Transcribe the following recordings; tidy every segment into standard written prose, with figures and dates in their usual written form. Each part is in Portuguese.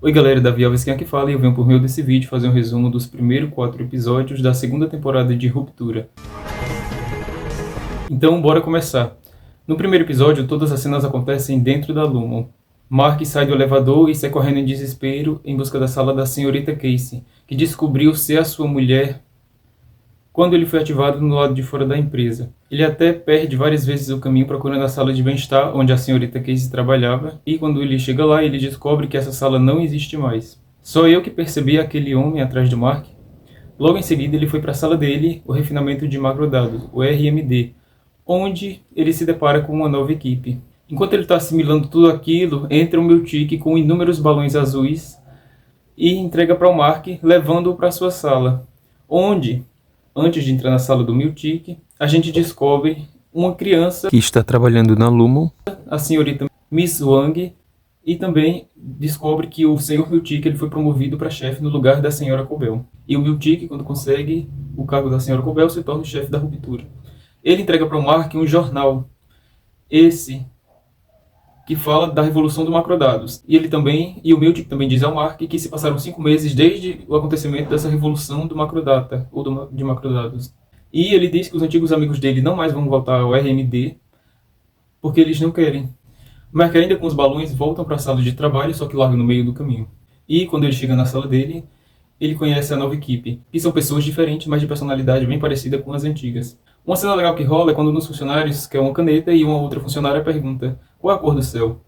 Oi galera, Davi Alves quem aqui fala e eu venho por meio desse vídeo fazer um resumo dos primeiros 4 episódios da segunda temporada de Ruptura. Então bora começar. No primeiro episódio, todas as cenas acontecem dentro da Lumon. Mark sai do elevador e sai correndo em desespero em busca da sala da senhorita Casey, que descobriu ser a sua mulher quando ele foi ativado no lado de fora da empresa. Ele até perde várias vezes o caminho procurando a sala de bem-estar onde a senhorita Casey trabalhava, e quando ele chega lá, ele descobre que essa sala não existe mais. Só eu que percebi aquele homem atrás do Mark. Logo em seguida, ele foi para a sala dele, o refinamento de macrodados, o RMD, onde ele se depara com uma nova equipe. Enquanto ele está assimilando tudo aquilo, entra o Miltic com inúmeros balões azuis e entrega para o Mark, levando-o para sua sala, onde, antes de entrar na sala do Miltic, a gente descobre uma criança que está trabalhando na Lumon, a senhorita Miss Wang, e também descobre que o senhor Miltic ele foi promovido para chefe no lugar da senhora Cobel. E o Miltic, quando consegue o cargo da senhora Cobel, se torna o chefe da Ruptura. Ele entrega para o Mark um jornal, esse que fala da revolução do macrodados. E o Miltic também diz ao Mark que se passaram 5 meses desde o acontecimento dessa revolução do macrodata, ou de macrodados. E ele diz que os antigos amigos dele não mais vão voltar ao RMD, porque eles não querem. Mark, ainda com os balões, voltam para a sala de trabalho, só que larga no meio do caminho. E quando ele chega na sala dele, ele conhece a nova equipe, que são pessoas diferentes, mas de personalidade bem parecida com as antigas. Uma cena legal que rola é quando um dos funcionários quer uma caneta e uma outra funcionária pergunta qual é a cor do céu.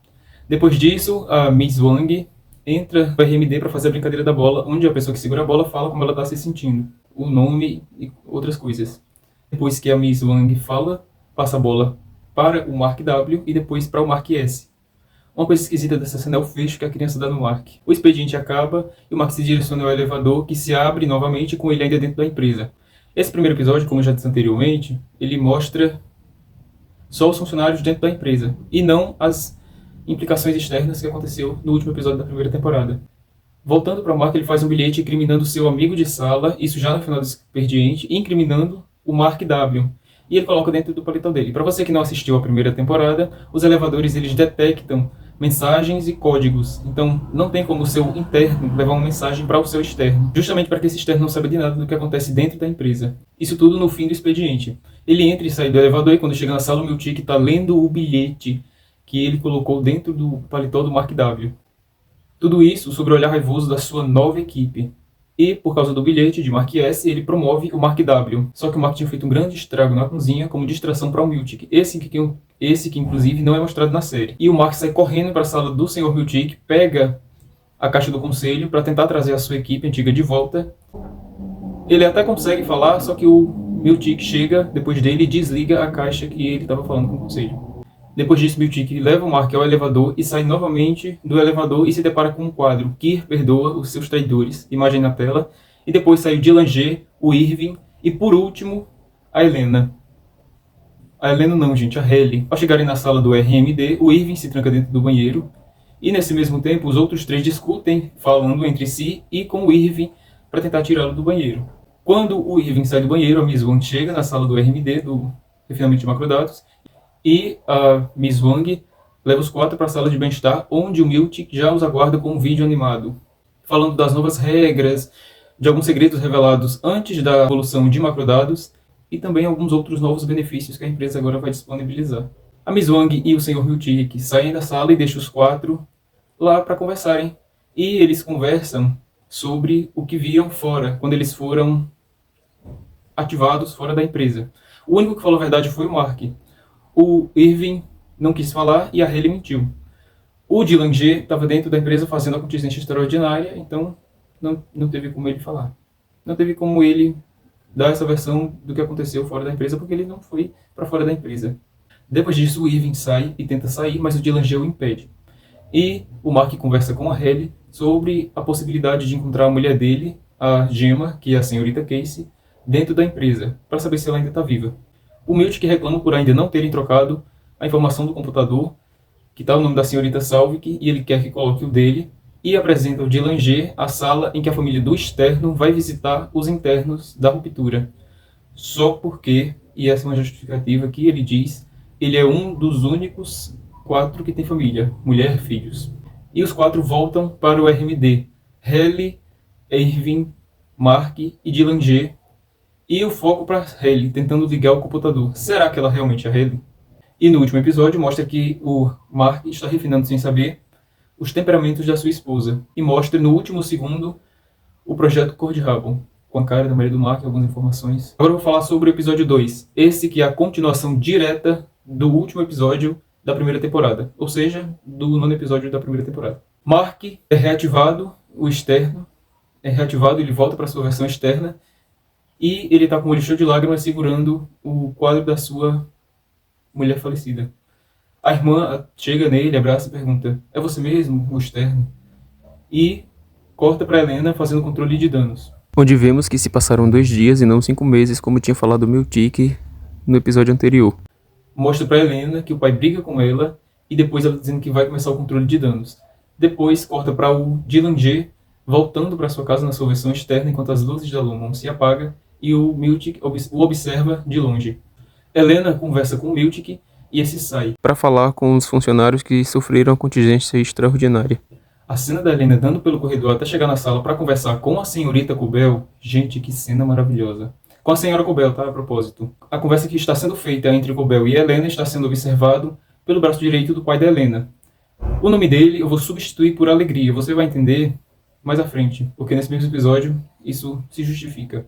Depois disso, a Miss Wang entra no RMD para fazer a brincadeira da bola, onde a pessoa que segura a bola fala como ela está se sentindo, o nome e outras coisas. Depois que a Miss Wang fala, passa a bola para o Mark W e depois para o Mark S. Uma coisa esquisita dessa cena é o fecho que a criança dá no Mark. O expediente acaba e o Mark se direciona ao elevador, que se abre novamente com ele ainda dentro da empresa. Esse primeiro episódio, como eu já disse anteriormente, ele mostra só os funcionários dentro da empresa e não as implicações externas que aconteceu no último episódio da primeira temporada. Voltando para o Mark, ele faz um bilhete incriminando seu amigo de sala, isso já no final do expediente, incriminando o Mark W. E ele coloca dentro do paletó dele. Para você que não assistiu a primeira temporada, os elevadores eles detectam mensagens e códigos. Então não tem como o seu interno levar uma mensagem para o seu externo, justamente para que esse externo não saiba de nada do que acontece dentro da empresa. Isso tudo no fim do expediente. Ele entra e sai do elevador e quando chega na sala, o Miltic está lendo o bilhete que ele colocou dentro do paletó do Mark W. Tudo isso sob o olhar raivoso da sua nova equipe. E, por causa do bilhete de Mark S, ele promove o Mark W. Só que o Mark tinha feito um grande estrago na cozinha como distração para o Miltic. Esse que inclusive não é mostrado na série. E o Mark sai correndo para a sala do Sr. Miltic, pega a caixa do conselho para tentar trazer a sua equipe antiga de volta. Ele até consegue falar, só que o Miltic chega depois dele e desliga a caixa que ele estava falando com o conselho. Depois disso, Miltic leva o Mark ao elevador e sai novamente do elevador e se depara com um quadro. Kir perdoa os seus traidores, imagem na tela. E depois sai o Dylan G, o Irving e, por último, a Helena. A Helena não, gente, a Halle. Ao chegarem na sala do RMD, o Irving se tranca dentro do banheiro. E, nesse mesmo tempo, os outros 3 discutem, falando entre si e com o Irving para tentar tirá-lo do banheiro. Quando o Irving sai do banheiro, a Miss Wang chega na sala do RMD, do refinamento de macrodados, e a Miss Wang leva os 4 para a sala de bem-estar, onde o Miltic já os aguarda com um vídeo animado, falando das novas regras, de alguns segredos revelados antes da evolução de macrodados, e também alguns outros novos benefícios que a empresa agora vai disponibilizar. A Miss Wang e o Sr. Miltic saem da sala e deixam os 4 lá para conversarem. E eles conversam sobre o que viram fora, quando eles foram ativados fora da empresa. O único que falou a verdade foi o Mark. O Irving não quis falar e a Halle mentiu. O Dylan G estava dentro da empresa fazendo a contingência extraordinária, então não teve como ele falar. Não teve como ele dar essa versão do que aconteceu fora da empresa, porque ele não foi para fora da empresa. Depois disso, o Irving sai e tenta sair, mas o Dylan G o impede. E o Mark conversa com a Halle sobre a possibilidade de encontrar a mulher dele, a Gemma, que é a senhorita Casey, dentro da empresa, para saber se ela ainda está viva. O Miltic reclama por ainda não terem trocado a informação do computador, que está o nome da senhorita Salvik, e ele quer que coloque o dele, e apresenta o Dylan G a sala em que a família do externo vai visitar os internos da Ruptura. Só porque, e essa é uma justificativa que ele diz, ele é um dos únicos 4 que tem família, mulher e filhos. E os quatro voltam para o RMD. Halle, Irving, Mark e Dylan G. E o foco para Halle, tentando ligar o computador. Será que ela realmente é Halle? E no último episódio mostra que o Mark está refinando sem saber os temperamentos da sua esposa. E mostra no último segundo o projeto Cor de Rabo, com a cara da Maria do Mark e algumas informações. Agora eu vou falar sobre o episódio 2. Esse que é a continuação direta do último episódio da primeira temporada. Ou seja, do 9º episódio da primeira temporada. Mark é reativado, o externo é reativado, ele volta para sua versão externa. E ele está com o olho cheio de lágrimas segurando o quadro da sua mulher falecida. A irmã chega nele, abraça e pergunta: é você mesmo, o externo? E corta para Helena fazendo controle de danos. Onde vemos que se passaram 2 dias e não 5 meses, como tinha falado o Miltic no episódio anterior. Mostra para Helena que o pai briga com ela e depois ela dizendo que vai começar o controle de danos. Depois corta para o Dylan G voltando para sua casa na sua versão externa enquanto as luzes da Lumon se apagam e o Miltic o observa de longe. Helena conversa com o Miltic e esse sai para falar com os funcionários que sofreram a contingência extraordinária. A cena da Helena andando pelo corredor até chegar na sala para conversar com a senhorita Cobel, gente, que cena maravilhosa. Com a senhora Cobel, tá? A propósito. A conversa que está sendo feita entre Cobel e Helena está sendo observado pelo braço direito do pai da Helena. O nome dele eu vou substituir por Alegria, você vai entender mais à frente, porque nesse mesmo episódio isso se justifica.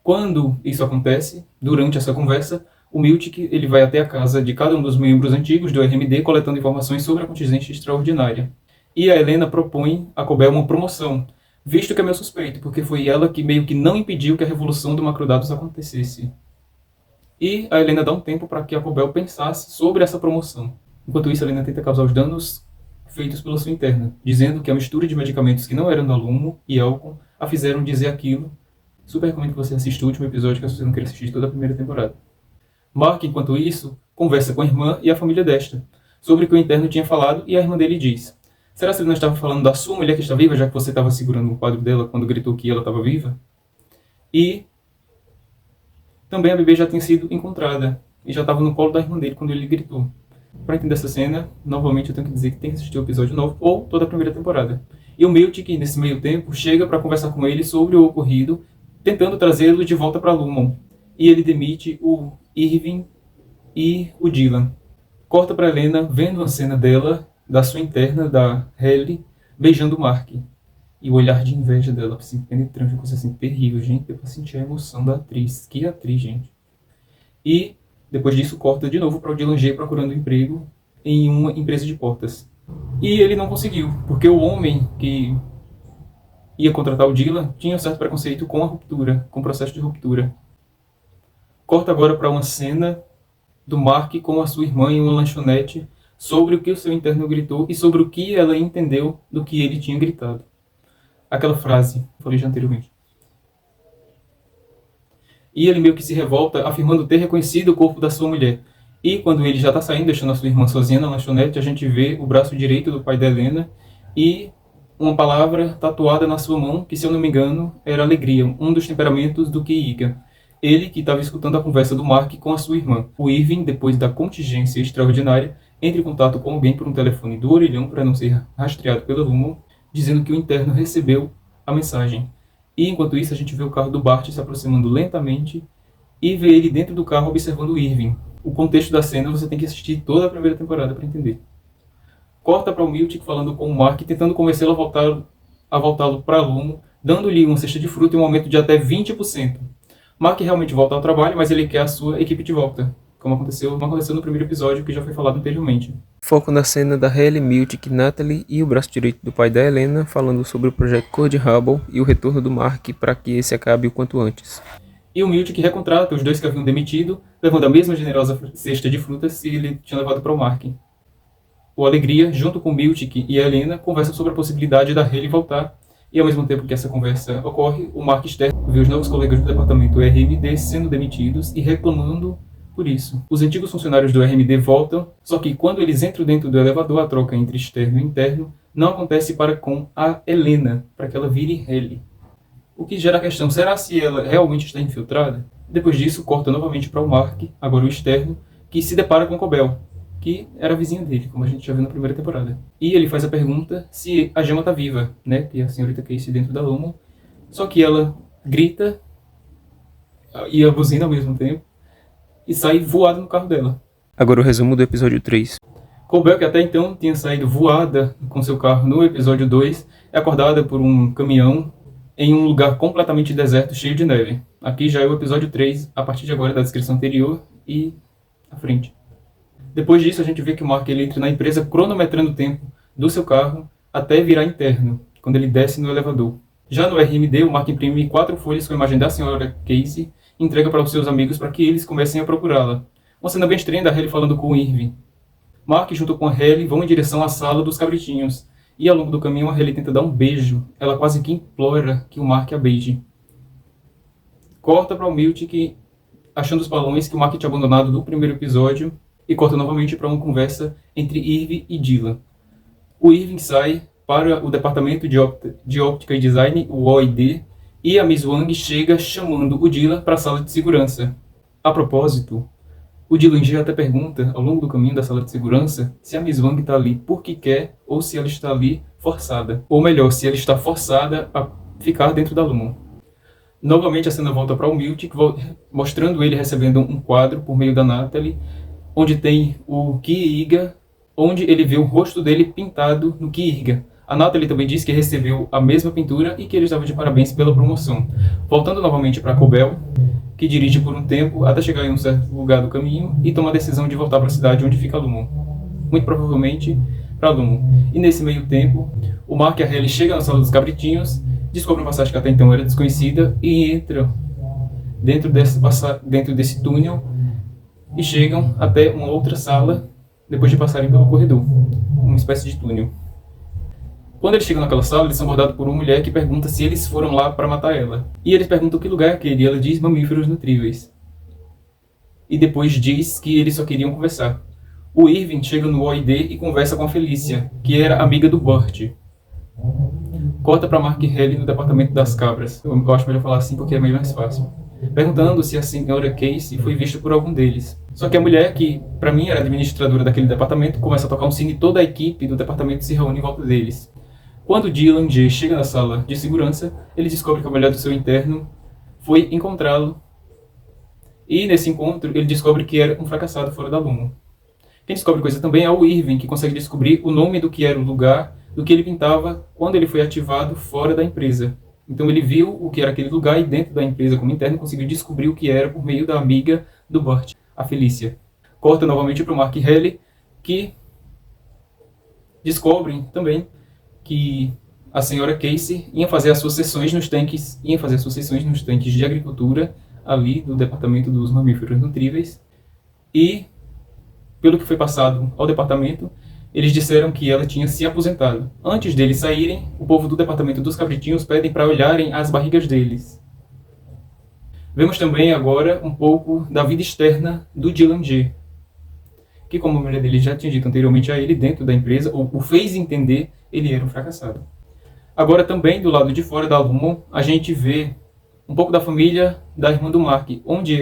Quando isso acontece, durante essa conversa, o Miltic ele vai até a casa de cada um dos membros antigos do RMD coletando informações sobre a contingência extraordinária. E a Helena propõe a Cobel uma promoção, visto que é meio suspeito, porque foi ela que meio que não impediu que a revolução do Macrodados acontecesse. E a Helena dá um tempo para que a Cobel pensasse sobre essa promoção. Enquanto isso, a Helena tenta causar os danos feitos pela sua interna, dizendo que a mistura de medicamentos que não eram da Lumo e álcool a fizeram dizer aquilo. Super recomendo que você assista o último episódio, caso você não queira assistir toda a primeira temporada. Mark, enquanto isso, conversa com a irmã e a família desta, sobre o que o interno tinha falado, e a irmã dele diz: será que ele não estava falando da sua mulher que está viva, já que você estava segurando o quadro dela quando gritou que ela estava viva? E também a bebê já tinha sido encontrada, e já estava no colo da irmã dele quando ele gritou. Para entender essa cena, novamente eu tenho que dizer que tem que assistir o episódio novo, ou toda a primeira temporada. E o Miltic, nesse meio tempo, chega para conversar com ele sobre o ocorrido, tentando trazê-lo de volta para Lumon. E ele demite o Irving e o Dylan. Corta para Helena, vendo a cena dela, da sua interna, da Halle, beijando o Mark. E o olhar de inveja dela, assim, penetrante, uma coisa assim, terrível, gente. Deu pra sentir a emoção da atriz. Que atriz, gente. E, depois disso, corta de novo para o Dylan G procurando emprego em uma empresa de portas. E ele não conseguiu, porque o homem que ia contratar o Dylan tinha um certo preconceito com a ruptura, com o processo de ruptura. Corta agora para uma cena do Mark com a sua irmã em uma lanchonete sobre o que o seu interno gritou e sobre o que ela entendeu do que ele tinha gritado. Aquela frase, que falei já anteriormente. E ele meio que se revolta, afirmando ter reconhecido o corpo da sua mulher. E quando ele já está saindo, deixando a sua irmã sozinha na lanchonete, a gente vê o braço direito do pai da Helena e uma palavra tatuada na sua mão, que se eu não me engano era alegria, um dos temperamentos do Keiga. Ele que estava escutando a conversa do Mark com a sua irmã. O Irving, depois da contingência extraordinária, entra em contato com alguém por um telefone do orelhão para não ser rastreado pela Lumon, dizendo que o interno recebeu a mensagem. E enquanto isso a gente vê o carro do Bart se aproximando lentamente e vê ele dentro do carro observando o Irving. O contexto da cena você tem que assistir toda a primeira temporada para entender. Corta para o Miltic falando com o Mark, tentando convencê-lo a voltá-lo para Lumon, dando-lhe uma cesta de fruta em um aumento de até 20%. Mark realmente volta ao trabalho, mas ele quer a sua equipe de volta, como aconteceu no primeiro episódio, que já foi falado anteriormente. Foco na cena da Halle, Miltic, Natalie e o braço direito do pai da Helena, falando sobre o projeto Cor de Rabo e o retorno do Mark para que esse acabe o quanto antes. E o Miltic recontrata os dois que haviam demitido, levando a mesma generosa cesta de frutas que ele tinha levado para o Mark. O Alegria, junto com o Miltic e a Helena, conversam sobre a possibilidade da Halle voltar. E ao mesmo tempo que essa conversa ocorre, o Mark Stern vê os novos colegas do departamento RMD sendo demitidos e reclamando por isso. Os antigos funcionários do RMD voltam, só que quando eles entram dentro do elevador, a troca entre externo e interno não acontece para com a Helena, para que ela vire Halle. O que gera a questão, será se ela realmente está infiltrada? Depois disso, corta novamente para o Mark, agora o externo, que se depara com Cobel, que era vizinho dele, como a gente já viu na primeira temporada. E ele faz a pergunta se a Gemma tá viva, né? Que é a senhorita Casey dentro da Lumon. Só que ela grita e buzina ao mesmo tempo e sai voada no carro dela. Agora o resumo do episódio 3. Colbel, que até então tinha saído voada com seu carro no episódio 2, é acordada por um caminhão em um lugar completamente deserto, cheio de neve. Aqui já é o episódio 3, a partir de agora da descrição anterior e à frente. Depois disso, a gente vê que o Mark ele entra na empresa cronometrando o tempo do seu carro até virar interno, quando ele desce no elevador. Já no RMD, o Mark imprime 4 folhas com a imagem da senhora Casey e entrega para os seus amigos para que eles comecem a procurá-la. Uma cena bem estranha da Hayley falando com o Irving. Mark, junto com a Hayley, vão em direção à sala dos cabritinhos. E ao longo do caminho, a Hayley tenta dar um beijo. Ela quase que implora que o Mark a beije. Corta para o Miltic achando os balões que o Mark tinha abandonado no primeiro episódio. E corta novamente para uma conversa entre Irving e Dylan. O Irving sai para o departamento de óptica e design, o OID, e a Miss Wang chega chamando o Dylan para a sala de segurança. A propósito, o Dylan G até pergunta, ao longo do caminho da sala de segurança, se a Miss Wang está ali porque quer ou se ela está ali forçada. Ou melhor, se ela está forçada a ficar dentro da Lumon. Novamente a cena volta para o Miltic, mostrando ele recebendo um quadro por meio da Natalie, onde tem o Kiiga, onde ele vê o rosto dele pintado no Kiiga. A Natalie também disse que recebeu a mesma pintura e que ele estava de parabéns pela promoção. Voltando novamente para Colbel, que dirige por um tempo até chegar em um certo lugar do caminho e toma a decisão de voltar para a cidade onde fica Lumon. Muito provavelmente para Lumon. E nesse meio tempo, o Mark e a Hayley chegam na sala dos cabritinhos, descobrem uma passagem que até então era desconhecida e entram dentro desse túnel e chegam até uma outra sala depois de passarem pelo corredor, uma espécie de túnel. Quando eles chegam naquela sala, eles são abordados por uma mulher que pergunta se eles foram lá para matar ela. E eles perguntam que lugar é aquele, e ela diz mamíferos nutríveis. E depois diz que eles só queriam conversar. O Irving chega no OID e conversa com a Felícia, que era amiga do Burt. Corta para Mark e Hayley no departamento das cabras. Eu acho melhor falar assim porque é meio mais fácil. Perguntando se a senhora Casey foi vista por algum deles. Só que a mulher, que para mim era administradora daquele departamento, começa a tocar um sino e toda a equipe do departamento se reúne em volta deles. Quando Dylan G chega na sala de segurança, ele descobre que a mulher do seu interno foi encontrá-lo. E nesse encontro, ele descobre que era um fracassado fora da Lumon. Quem descobre coisa também é o Irving, que consegue descobrir o nome do que era o lugar do que ele pintava quando ele foi ativado fora da empresa. Então ele viu o que era aquele lugar e dentro da empresa como interno conseguiu descobrir o que era por meio da amiga do Burt, a Felícia. Corta novamente para o Mark e Hayley, que descobrem também que a senhora Casey ia fazer as suas sessões nos tanques de agricultura ali do departamento dos mamíferos nutríveis. E, pelo que foi passado ao departamento, eles disseram que ela tinha se aposentado. Antes deles saírem, o povo do departamento dos cabritinhos pedem para olharem as barrigas deles. Vemos também agora um pouco da vida externa do Dylan G, que, como a mulher dele já tinha dito anteriormente a ele, dentro da empresa, ou o fez entender, ele era um fracassado. Agora também, do lado de fora da Lumon, a gente vê um pouco da família da irmã do Mark, onde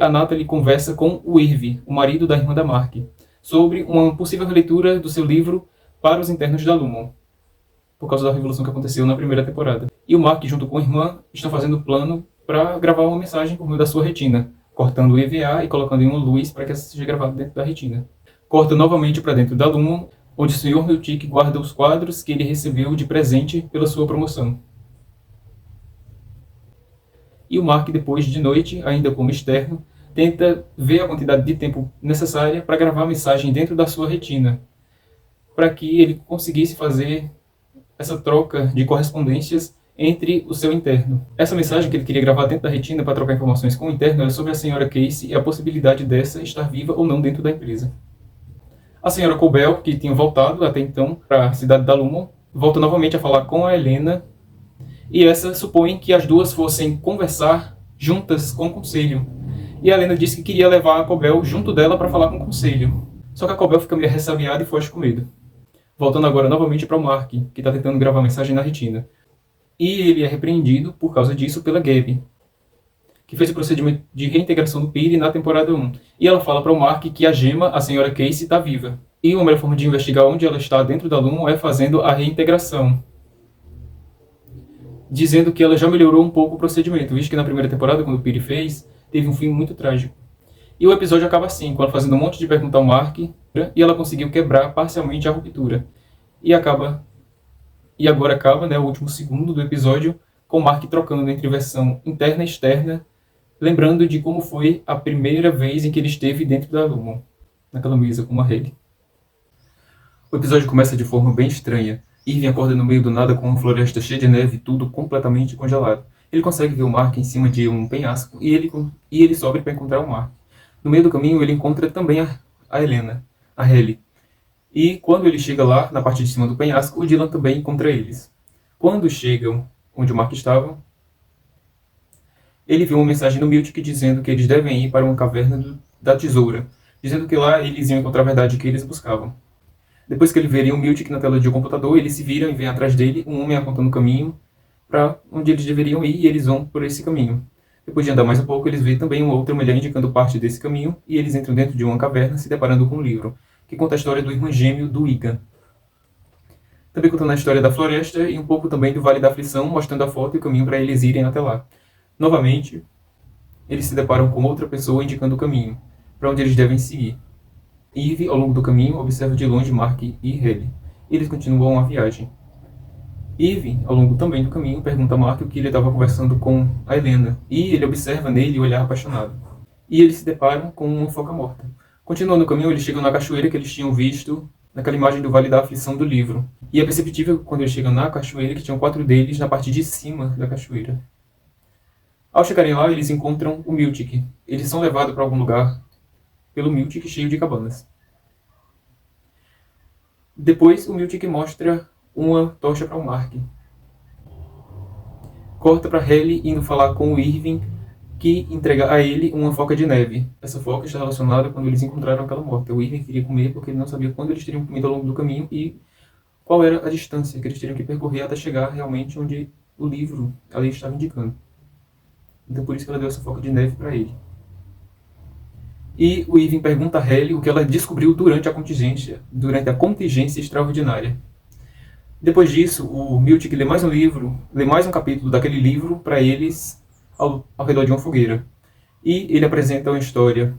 a Natalie conversa com o Irving, o marido da irmã da Mark, sobre uma possível releitura do seu livro para os internos da Lumon, por causa da revolução que aconteceu na primeira temporada. E o Mark, junto com a irmã, estão fazendo plano para gravar uma mensagem por meio da sua retina, cortando o EVA e colocando em uma luz para que essa seja gravada dentro da retina. Corta novamente para dentro da Lumon, onde o Sr. Miltic guarda os quadros que ele recebeu de presente pela sua promoção. E o Mark, depois de noite, ainda como externo, tenta ver a quantidade de tempo necessária para gravar a mensagem dentro da sua retina, para que ele conseguisse fazer essa troca de correspondências entre o seu interno. Essa mensagem que ele queria gravar dentro da retina para trocar informações com o interno era sobre a senhora Casey e a possibilidade dessa estar viva ou não dentro da empresa. A senhora Colbel, que tinha voltado até então para a cidade da Lumon, volta novamente a falar com a Helena, e essa supõe que as duas fossem conversar juntas com o conselho. E a Helena disse que queria levar a Colbel junto dela para falar com o conselho. Só que a Colbel fica meio ressabiada e foge com medo. Voltando agora novamente para o Mark, que está tentando gravar a mensagem na retina. E ele é repreendido por causa disso pela Gabi, que fez o procedimento de reintegração do Piri na temporada 1. E ela fala para o Mark que a Gemma, a senhora Casey, está viva. E uma melhor forma de investigar onde ela está dentro da Lumon é fazendo a reintegração, dizendo que ela já melhorou um pouco o procedimento, visto que na primeira temporada, quando o Piri fez, teve um fim muito trágico. E o episódio acaba assim, com ela fazendo um monte de perguntas ao Mark, e ela conseguiu quebrar parcialmente a ruptura. E agora acaba, né, o último segundo do episódio, com o Mark trocando entre versão interna e externa, lembrando de como foi a primeira vez em que ele esteve dentro da Lumon, naquela mesa com a Hayley. O episódio começa de forma bem estranha. Irving acorda no meio do nada com uma floresta cheia de neve e tudo completamente congelado. Ele consegue ver o Mark em cima de um penhasco e ele sobe para encontrar o Mark. No meio do caminho ele encontra também a Helena, a Hayley. E quando ele chega lá, na parte de cima do penhasco, o Dylan também encontra eles. Quando chegam onde o Mark estava, ele viu uma mensagem no Miltic dizendo que eles devem ir para uma caverna da tesoura, dizendo que lá eles iam encontrar a verdade que eles buscavam. Depois que ele veria o Miltic na tela de um computador, eles se viram e vêm atrás dele, um homem apontando o caminho para onde eles deveriam ir, e eles vão por esse caminho. Depois de andar mais um pouco, eles veem também uma outra mulher indicando parte desse caminho, e eles entram dentro de uma caverna, se deparando com um livro, que conta a história do irmão gêmeo do Igan. Também contando a história da floresta e um pouco também do Vale da Aflição, mostrando a foto e o caminho para eles irem até lá. Novamente, eles se deparam com outra pessoa indicando o caminho, para onde eles devem seguir. Eve, ao longo do caminho, observa de longe Mark e Hayley. Eles continuam a viagem. Eve, ao longo também do caminho, pergunta a Mark o que ele estava conversando com a Helena, e ele observa nele o olhar apaixonado. E eles se deparam com uma foca morta. Continuando o caminho, eles chegam na cachoeira que eles tinham visto naquela imagem do Vale da Aflição do livro. E é perceptível, quando eles chegam na cachoeira, que tinham 4 deles na parte de cima da cachoeira. Ao chegarem lá, eles encontram o Miltic. Eles são levados para algum lugar pelo Miltic cheio de cabanas. Depois, o Miltic mostra uma tocha para o Mark. Corta para Hayley indo falar com o Irving, que entrega a ele uma foca de neve. Essa foca está relacionada quando eles encontraram aquela morta. O Irving queria comer porque ele não sabia quando eles teriam comido ao longo do caminho e qual era a distância que eles teriam que percorrer até chegar realmente onde o livro ali estava indicando. Então por isso que ela deu essa foca de neve para ele. E o Irving pergunta a Hayley o que ela descobriu durante a contingência extraordinária. Depois disso, o Miltic lê mais um capítulo daquele livro para eles ao redor de uma fogueira. E ele apresenta uma história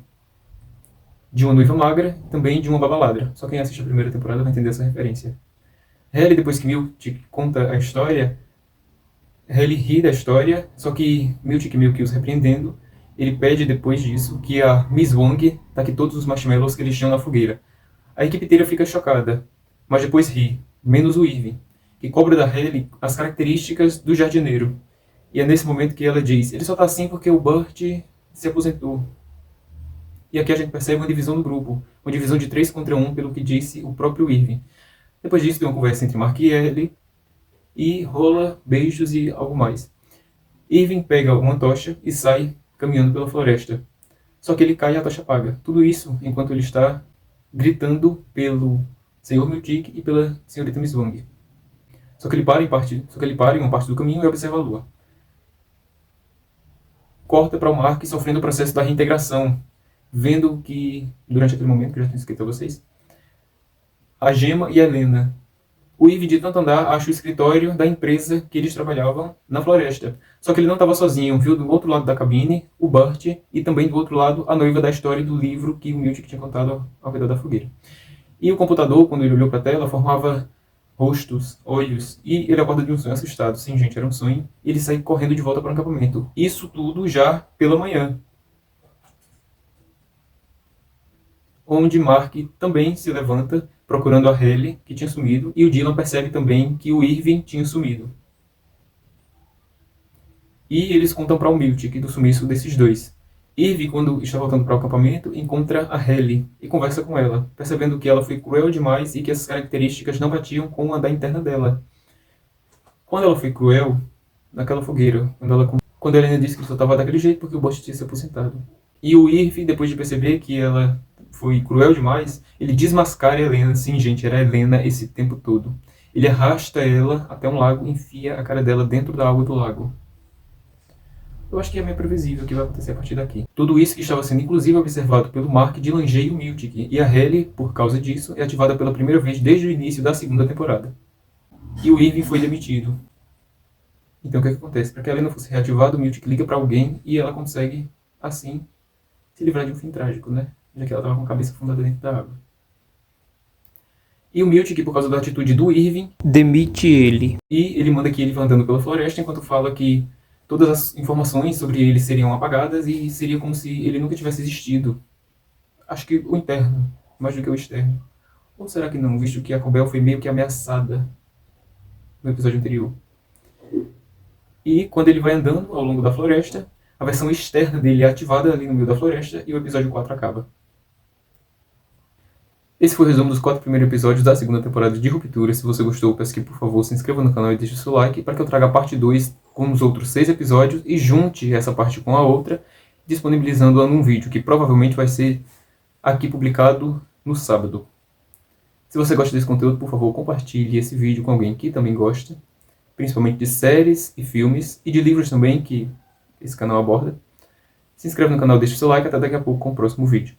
de uma noiva magra e também de uma babaladra. Só quem assiste a primeira temporada vai entender essa referência. Hayley, depois que Miltic conta a história, Hayley ri da história, só que Miltic meio que os repreendendo, ele pede depois disso que a Miss Wong taque todos os marshmallows que eles tinham na fogueira. A equipe inteira fica chocada, mas depois ri, menos o Irving, que cobra da Hayley as características do jardineiro. E é nesse momento que ela diz, ele só tá assim porque o Burt se aposentou. E aqui a gente percebe uma divisão do grupo, uma divisão de 3 contra 1, pelo que disse o próprio Irving. Depois disso tem uma conversa entre Mark e Hayley, e rola beijos e algo mais. Irving pega uma tocha e sai caminhando pela floresta. Só que ele cai e a tocha apaga. Tudo isso enquanto ele está gritando pelo Sr. Miltic e pela Srta. Miss Wong. Só que ele para em uma parte do caminho e observa a lua. Corta para o Mark sofrendo o processo da reintegração, vendo que, durante aquele momento, que eu já tinha escrito a vocês, a Gemma e a Helena. O Eve, de tanto andar, acha o escritório da empresa que eles trabalhavam na floresta. Só que ele não estava sozinho, viu do outro lado da cabine o Burt e também do outro lado a noiva da história do livro que o Miltic tinha contado ao redor da fogueira. E o computador, quando ele olhou para a tela, formava rostos, olhos, e ele acorda de um sonho assustado. Sim, gente, era um sonho. E ele sai correndo de volta para o acampamento. Isso tudo já pela manhã, onde Mark também se levanta procurando a Hayley, que tinha sumido, e o Dylan percebe também que o Irving tinha sumido. E eles contam para o Miltic do sumiço desses dois. Irving, quando está voltando para o acampamento, encontra a Hayley e conversa com ela, percebendo que ela foi cruel demais e que essas características não batiam com a da interna dela. Quando ela foi cruel, naquela fogueira, quando ela ainda disse que só estava daquele jeito porque o Burt tinha se aposentado. E o Irving, depois de perceber que ela foi cruel demais, ele desmascara a Helena. Sim, gente, era a Helena esse tempo todo. Ele arrasta ela até um lago e enfia a cara dela dentro da água do lago. Eu acho que é meio previsível o que vai acontecer a partir daqui. Tudo isso que estava sendo inclusive observado pelo Mark, Dillinger e o Miltic, e a Hayley, por causa disso, é ativada pela primeira vez desde o início da segunda temporada. E o Irving foi demitido. Então o que acontece? Para que ela não fosse reativada, o Miltic liga para alguém e ela consegue, assim, se livrar de um fim trágico, né? Já que ela estava com a cabeça afundada dentro da água. E o Miltic, por causa da atitude do Irving, demite ele. e ele manda que ele vá andando pela floresta enquanto fala que todas as informações sobre ele seriam apagadas e seria como se ele nunca tivesse existido. Acho que o interno, mais do que o externo. Ou será que não, visto que a Cobel foi meio que ameaçada no episódio anterior? E quando ele vai andando ao longo da floresta, a versão externa dele é ativada ali no meio da floresta e o episódio 4 acaba. Esse foi o resumo dos 4 primeiros episódios da segunda temporada de Ruptura. Se você gostou, peço que por favor se inscreva no canal e deixe o seu like para que eu traga a parte 2 com os outros 6 episódios e junte essa parte com a outra, disponibilizando-a num vídeo que provavelmente vai ser aqui publicado no sábado. Se você gosta desse conteúdo, por favor, compartilhe esse vídeo com alguém que também gosta, principalmente de séries e filmes e de livros também, que esse canal aborda. Se inscreve no canal, deixa o seu like, até daqui a pouco com o próximo vídeo.